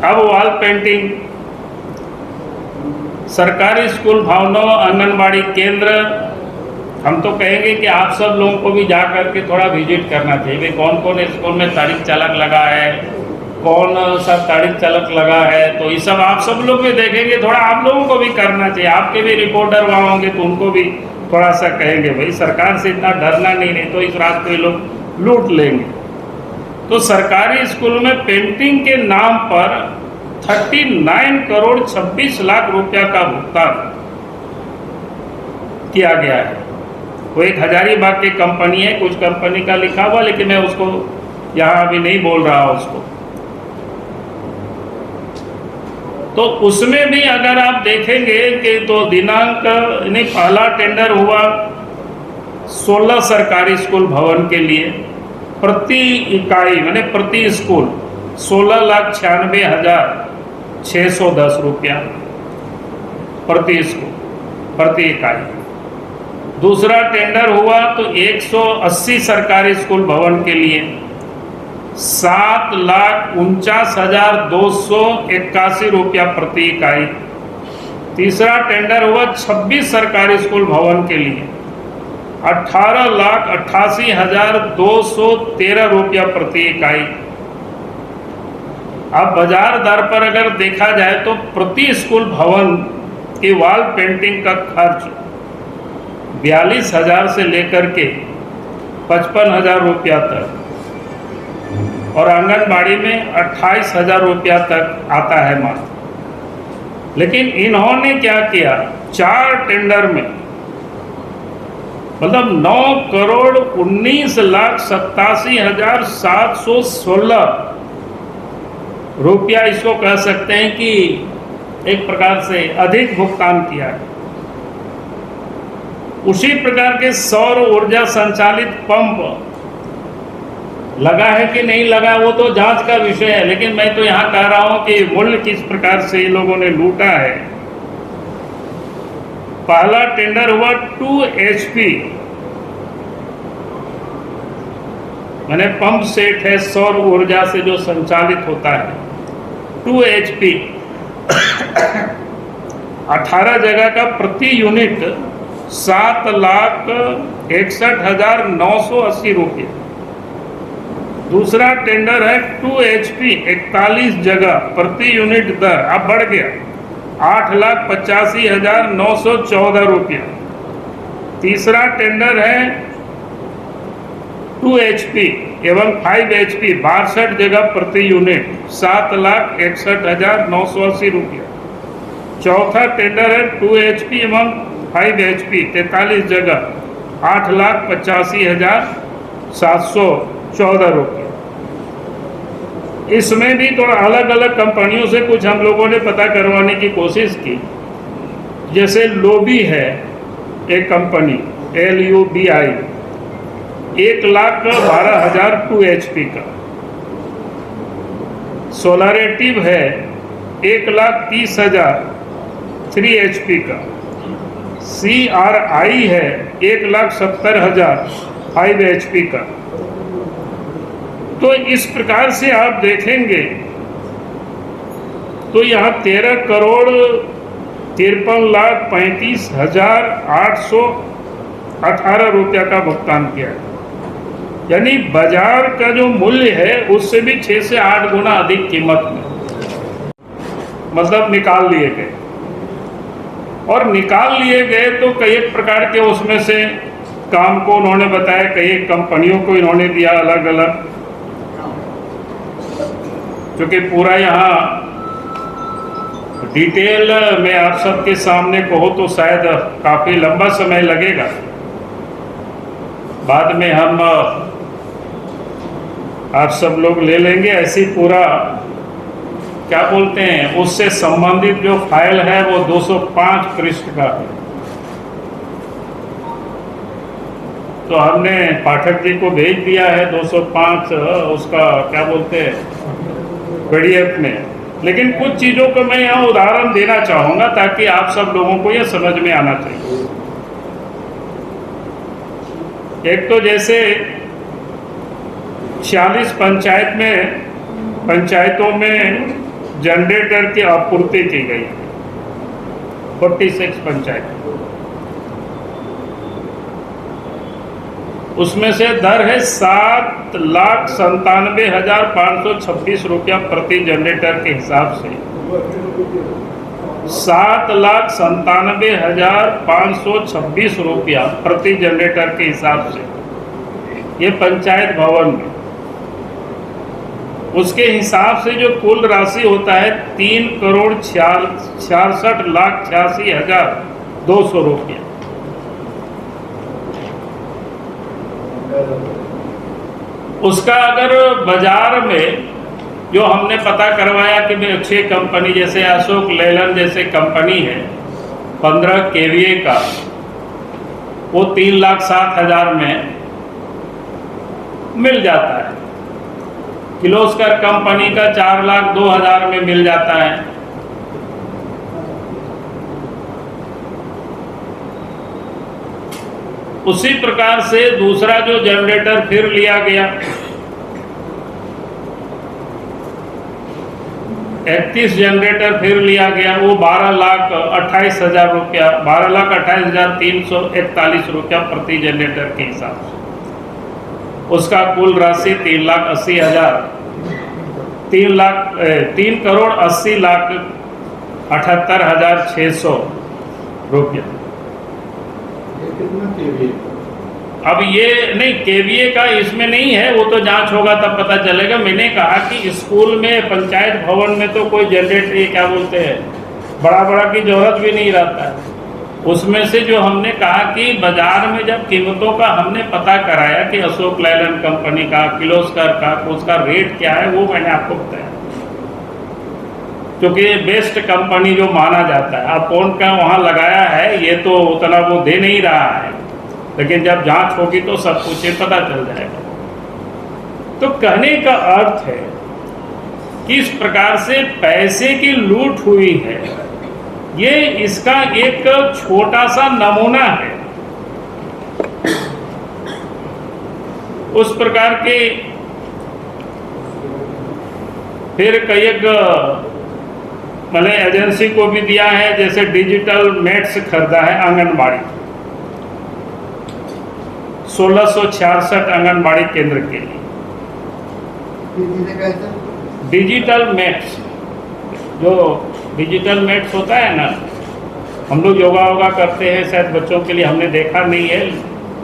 अब wall painting, सरकारी school भवनों, आंगनबाड़ी केंद्र, हम तो कहेंगे कि आप सब लोगों को भी जा करके थोड़ा विजिट करना चाहिए। भाई कौन कौन स्कूल में तारीख चालक लगा है, कौन सा तारीख चालक लगा है, तो ये सब आप सब लोग भी देखेंगे, थोड़ा आप लोगों को भी करना चाहिए। आपके भी रिपोर्टर वहाँ होंगे तो उनको भी थोड़ा सा कहेंगे भाई सरकार से इतना डरना नहीं तो इस रास्ते लोग लूट लेंगे। तो सरकारी स्कूल में पेंटिंग के नाम पर 39 करोड़ 26 लाख रुपया का भुगतान किया गया है। वो एक हजारीबाग की कंपनी है, कुछ कंपनी का लिखा हुआ, लेकिन मैं उसको यहाँ अभी नहीं बोल रहा उसको। तो उसमें भी अगर आप देखेंगे कि तो दिनांक नहीं, पहला टेंडर हुआ 16 सरकारी स्कूल भवन के लिए, प्रति इकाई माने प्रति स्कूल 16,96,610 रुपया प्रति स्कूल प्रति इकाई। दूसरा टेंडर हुआ तो 180 सरकारी स्कूल भवन के लिए 7,49,281 रुपया प्रति इकाई। तीसरा टेंडर हुआ 26 सरकारी स्कूल भवन के लिए 18,88,213 रुपया प्रति इकाई। अब बाजार दर पर अगर देखा जाए तो प्रति स्कूल भवन की वॉल पेंटिंग का खर्च 42,000 से लेकर के 55,000 रुपया तक और आंगनबाड़ी में 28,000 रुपया तक आता है मात्र। लेकिन इन्होंने क्या किया, 4 टेंडर में मतलब 9,19,87,716 रुपया इसको कह सकते हैं कि एक प्रकार से अधिक भुगतान किया है। उसी प्रकार के सौर ऊर्जा संचालित पंप लगा है कि नहीं लगा वो तो जांच का विषय है, लेकिन मैं तो यहाँ कह रहा हूँ कि मूल्य किस प्रकार से ये लोगों ने लूटा है। पहला टेंडर हुआ 2 HP माने पंप सेट है, सौर ऊर्जा से जो संचालित होता है, 2 HP 18 जगह का प्रति यूनिट 7,61,980 रुपये। दूसरा टेंडर है 2 HP 41 जगह प्रति यूनिट दर, अब बढ़ गया 8,85,914 रुपया। तीसरा टेंडर है 2 HP एवं 5 HP 62 जगह प्रति यूनिट 7,61,980 रुपया। चौथा टेंडर है 2 HP एवं 5 HP 43 जगह 8,85,714 रुपये। इसमें भी थोड़ा अलग अलग कंपनियों से कुछ हम लोगों ने पता करवाने की कोशिश की। जैसे लोबी है एक कंपनी LUBI 1,12,000 2 HP का। सोलारेटिव है 1,30,000 3 HP का। CRI है 1,70,000 5 HP का। तो इस प्रकार से आप देखेंगे तो यहाँ 13,53,35,818 रुपया का भुगतान किया, यानी बाजार का जो मूल्य है उससे भी 6 से 8 गुना अधिक कीमत में मतलब निकाल लिए गए। और निकाल लिए गए तो कई एक प्रकार के उसमें से काम को उन्होंने बताया, कई कंपनियों को इन्होंने दिया अलग अलग, क्योंकि पूरा यहाँ डिटेल में आप सबके सामने कहो तो शायद काफ़ी लंबा समय लगेगा। बाद में हम आप सब लोग ले लेंगे, ऐसी पूरा क्या बोलते हैं उससे संबंधित जो फाइल है वो 205 पृष्ठ का है। तो हमने पाठक जी को भेज दिया है 205 उसका क्या बोलते हैं PDF में। लेकिन कुछ चीज़ों को मैं यहाँ उदाहरण देना चाहूँगा ताकि आप सब लोगों को यह समझ में आना चाहिए। एक तो जैसे 46 पंचायतों में जनरेटर की आपूर्ति की गई है 46 पंचायत। उसमें से दर है 7,97,526 रुपया प्रति जनरेटर के हिसाब से। 7,97,526 रुपया प्रति जनरेटर के हिसाब से ये पंचायत भवन में। उसके हिसाब से जो कुल राशि होता है 3,66,86,200 रुपया। उसका अगर बाजार में जो हमने पता करवाया कि अच्छी कंपनी जैसे अशोक लेलैंड जैसे कंपनी है 15 केवीए का, वो 3,07,000 में मिल जाता है। किर्लोस्कर कंपनी का 4,02,000 में मिल जाता है। उसी प्रकार से दूसरा जो जनरेटर फिर लिया गया 31 जनरेटर फिर लिया गया, वो 12,28,000 रुपया 12,28,341 रुपया प्रति जनरेटर के हिसाब से। उसका कुल राशि 3,80,000 3,80,78,600 रुपया। अब ये नहीं केवीए का इसमें नहीं है, वो तो जांच होगा तब पता चलेगा। मैंने कहा कि स्कूल में पंचायत भवन में तो कोई जनरेटर ये क्या बोलते हैं बड़ा की जरूरत भी नहीं रहता है। उसमें से जो हमने कहा कि बाजार में जब कीमतों का हमने पता कराया कि अशोक लेलैंड कंपनी का, किर्लोस्कर का, उसका रेट क्या है वो मैंने आपको बताया, क्योंकि बेस्ट कंपनी जो माना जाता है। अब कौन का वहाँ लगाया है ये तो उतना वो दे नहीं रहा है, लेकिन जब जांच होगी तो सब कुछ ये पता चल जाएगा। तो कहने का अर्थ है कि इस प्रकार से पैसे की लूट हुई है, ये इसका एक छोटा सा नमूना है। उस प्रकार के फिर कई एक मैंने एजेंसी को भी दिया है, जैसे डिजिटल मैट्स खरीदा है आंगनबाड़ी 1666 आंगनबाड़ी केंद्र के लिए। डिजिटल मैट्स, जो डिजिटल मैट्स होता है ना, हम लोग योगा करते हैं, शायद बच्चों के लिए हमने देखा नहीं है,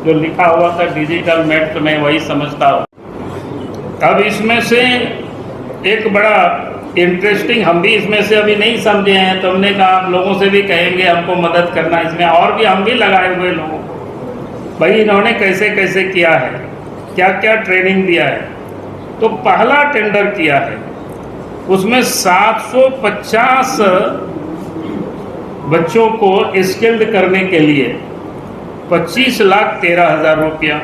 जो लिखा हुआ था डिजिटल मैट्स तो मैं वही समझता हूँ। अब इसमें से एक बड़ा इंटरेस्टिंग, हम भी इसमें से अभी नहीं समझे हैं, तो हमने कहा आप लोगों से भी कहेंगे हमको मदद करना इसमें, और भी हम भी लगाए हुए लोगों को भाई इन्होंने कैसे कैसे किया है, क्या क्या ट्रेनिंग दिया है। तो पहला टेंडर किया है, उसमें 750 बच्चों को स्किल्ड करने के लिए 25,13,000 रुपया।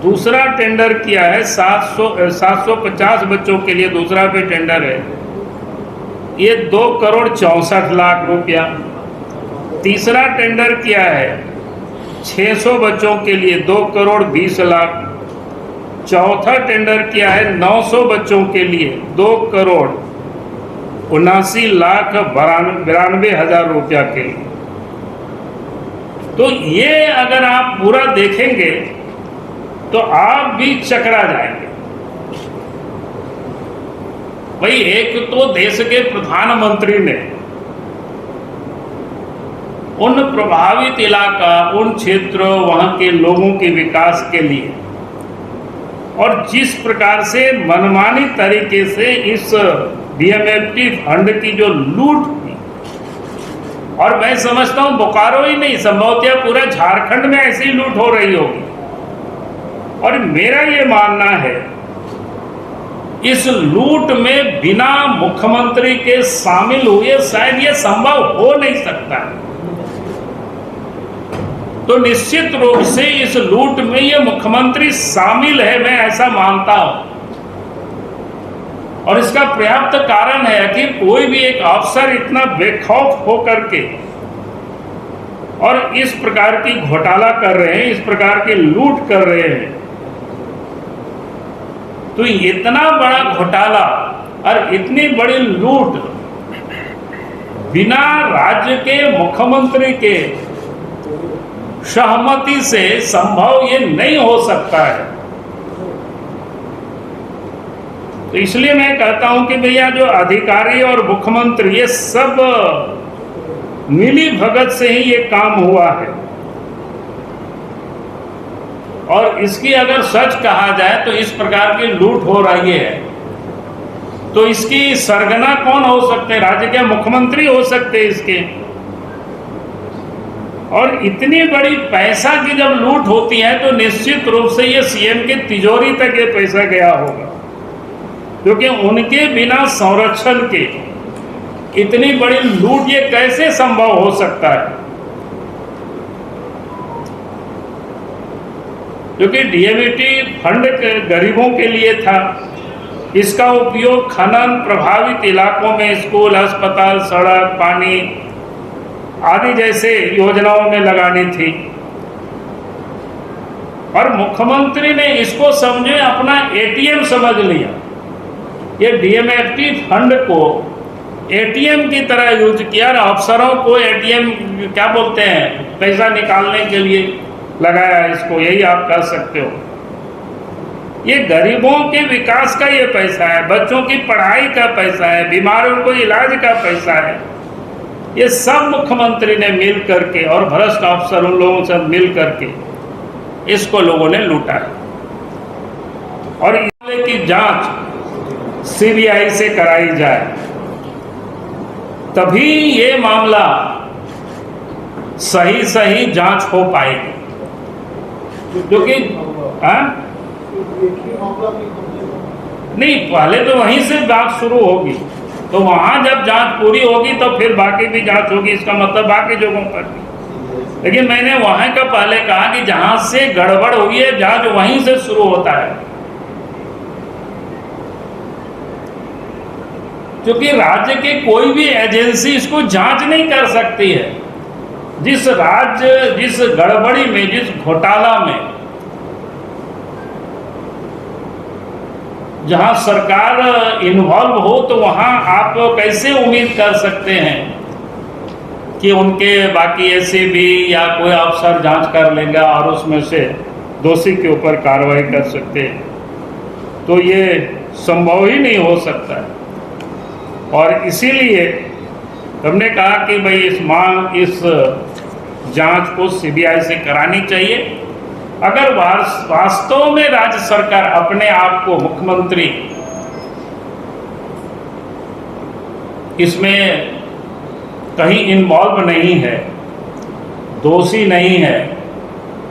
दूसरा टेंडर किया है 750 बच्चों के लिए, दूसरा भी टेंडर है, ये 2,64,00,000 रुपया। तीसरा टेंडर किया है 600 बच्चों के लिए 2,20,00,000। चौथा टेंडर किया है 900 बच्चों के लिए 2,79,92,000 रुपया के लिए। तो ये अगर आप पूरा देखेंगे तो आप भी चकरा जाएंगे। भाई एक तो देश के प्रधानमंत्री ने उन प्रभावित इलाका, उन क्षेत्र, वहां के लोगों के विकास के लिए, और जिस प्रकार से मनमानी तरीके से इस बीएमएफटी फंड की जो लूट हुई, और मैं समझता हूं बोकारो ही नहीं, संभवतः पूरा झारखंड में ऐसी लूट हो रही होगी। और मेरा ये मानना है इस लूट में बिना मुख्यमंत्री के शामिल हुए शायद ये संभव हो नहीं सकता। तो निश्चित रूप से इस लूट में ये मुख्यमंत्री शामिल है, मैं ऐसा मानता हूं। और इसका पर्याप्त कारण है कि कोई भी एक अफसर इतना बेखौफ होकर के और इस प्रकार की घोटाला कर रहे हैं, इस प्रकार की लूट कर रहे हैं, तो इतना बड़ा घोटाला और इतनी बड़ी लूट बिना राज्य के मुख्यमंत्री के सहमति से संभव ये नहीं हो सकता है। तो इसलिए मैं कहता हूं कि भैया जो अधिकारी और मुख्यमंत्री ये सब मिली भगत से ही ये काम हुआ है। और इसकी अगर सच कहा जाए तो इस प्रकार की लूट हो रही है तो इसकी सरगना कौन हो सकते हैं? राज्य के मुख्यमंत्री हो सकते हैं इसके। और इतनी बड़ी पैसा की जब लूट होती है तो निश्चित रूप से ये सीएम की तिजोरी तक ये पैसा गया होगा, क्योंकि उनके बिना संरक्षण के इतनी बड़ी लूट ये कैसे संभव हो सकता है? क्योंकि डीएमईटी फंड गरीबों के लिए था, इसका उपयोग खनन प्रभावित इलाकों में स्कूल, अस्पताल, सड़क, पानी आदि जैसे योजनाओं में लगानी थी। और मुख्यमंत्री ने इसको समझे अपना एटीएम समझ लिया। ये डीएमएफटी फंड को एटीएम की तरह यूज किया और अफसरों को एटीएम क्या बोलते हैं, पैसा निकालने के लिए लगाया इसको, यही आप कह सकते हो। ये गरीबों के विकास का ये पैसा है, बच्चों की पढ़ाई का पैसा है, बीमारों को इलाज का पैसा है। ये सब मुख्यमंत्री ने मिल करके और भ्रष्ट अफसर उन लोगों से मिल करके इसको लोगों ने लूटा है। और इसकी जांच सीबीआई से कराई जाए तभी ये मामला सही सही जांच हो पाएगी। क्योंकि नहीं, पहले तो वहीं से जांच शुरू होगी, तो वहां जब जांच पूरी होगी तो फिर बाकी भी जांच होगी, इसका मतलब बाकी जगहों पर भी। लेकिन मैंने वहां का पहले कहा कि जहां से गड़बड़ हुई है जांच वहीं से शुरू होता है। क्योंकि राज्य की कोई भी एजेंसी इसको जांच नहीं कर सकती है। जिस राज्य, जिस गड़बड़ी में, जिस घोटाला में जहां सरकार इन्वॉल्व हो, तो वहां आप कैसे उम्मीद कर सकते हैं कि उनके बाकी एसीबी या कोई अफसर जांच कर लेगा और उसमें से दोषी के ऊपर कार्रवाई कर सकते हैं? तो ये संभव ही नहीं हो सकता है। और इसीलिए हमने कहा कि भाई इस जांच को सीबीआई से करानी चाहिए। अगर वास्तव में राज्य सरकार अपने आप को मुख्यमंत्री इसमें कहीं इन्वॉल्व नहीं है, दोषी नहीं है,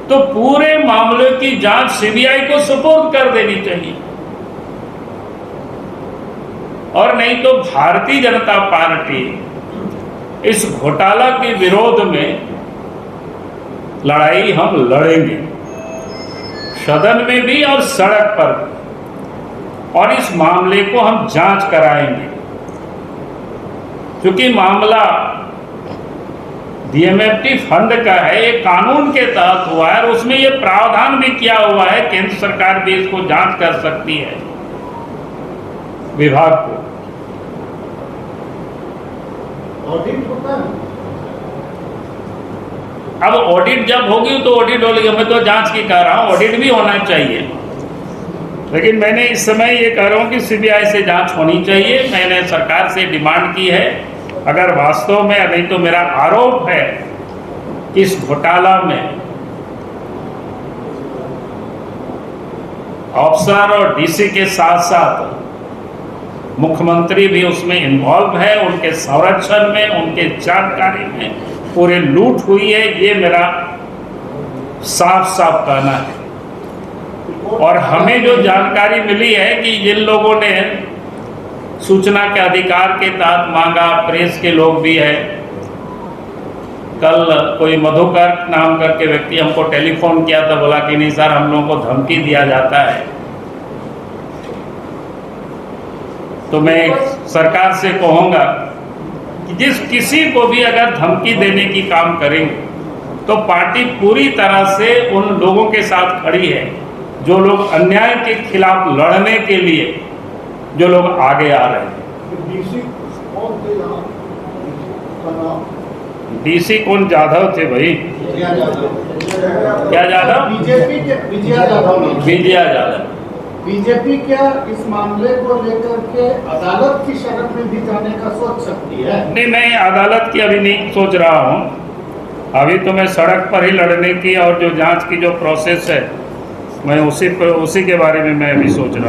तो पूरे मामले की जांच सीबीआई को सुपुर्द कर देनी चाहिए। और नहीं तो भारतीय जनता पार्टी इस घोटाला के विरोध में लड़ाई हम लड़ेंगे, सदन में भी और सड़क पर भी। और इस मामले को हम जांच कराएंगे, क्योंकि मामला डीएमएफटी फंड का है, ये कानून के तहत हुआ है और उसमें ये प्रावधान भी किया हुआ है, केंद्र सरकार भी इसको जांच कर सकती है विभाग को। ऑडिट होता है। अब ऑडिट जब होगी तो ऑडिट होगी, मैं तो जांच की कह रहा हूं, ऑडिट भी होना चाहिए। लेकिन मैंने इस समय ये कह रहा हूं कि सीबीआई से जांच होनी चाहिए। मैंने सरकार से डिमांड की है, अगर वास्तव में, नहीं तो मेरा आरोप है कि इस घोटाला में अफसर और डीसी के साथ साथ मुख्यमंत्री भी उसमें इन्वॉल्व है, उनके संरक्षण में, उनके जानकारी में पूरे लूट हुई है, ये मेरा साफ साफ कहना है। और हमें जो जानकारी मिली है कि जिन लोगों ने सूचना के अधिकार के तहत मांगा, प्रेस के लोग भी है, कल कोई मधुकर नाम करके व्यक्ति हमको टेलीफोन किया था, बोला कि नहीं सर, हम लोगों को धमकी दिया जाता है। तो मैं सरकार से कहूँगा कि किसी को भी अगर धमकी देने की काम करेंगे तो पार्टी पूरी तरह से उन लोगों के साथ खड़ी है जो लोग अन्याय के खिलाफ लड़ने के लिए जो लोग आगे आ रहे हैं। डीसी कौन थे यहाँ का नाम? डीसी कौन? जाधव थे भाई। विजया यादव। क्या यादव? बीजेपी के विजया यादव ने। विजया यादव। बीजेपी क्या इस मामले को लेकर के अदालत की शरण में भी जाने का सोच सकती है? नहीं, मैं अदालत की अभी नहीं सोच रहा हूँ। अभी तो मैं सड़क पर ही लड़ने की और जो जांच की जो प्रोसेस है मैं उसी के बारे में मैं अभी सोच रहा हूँ।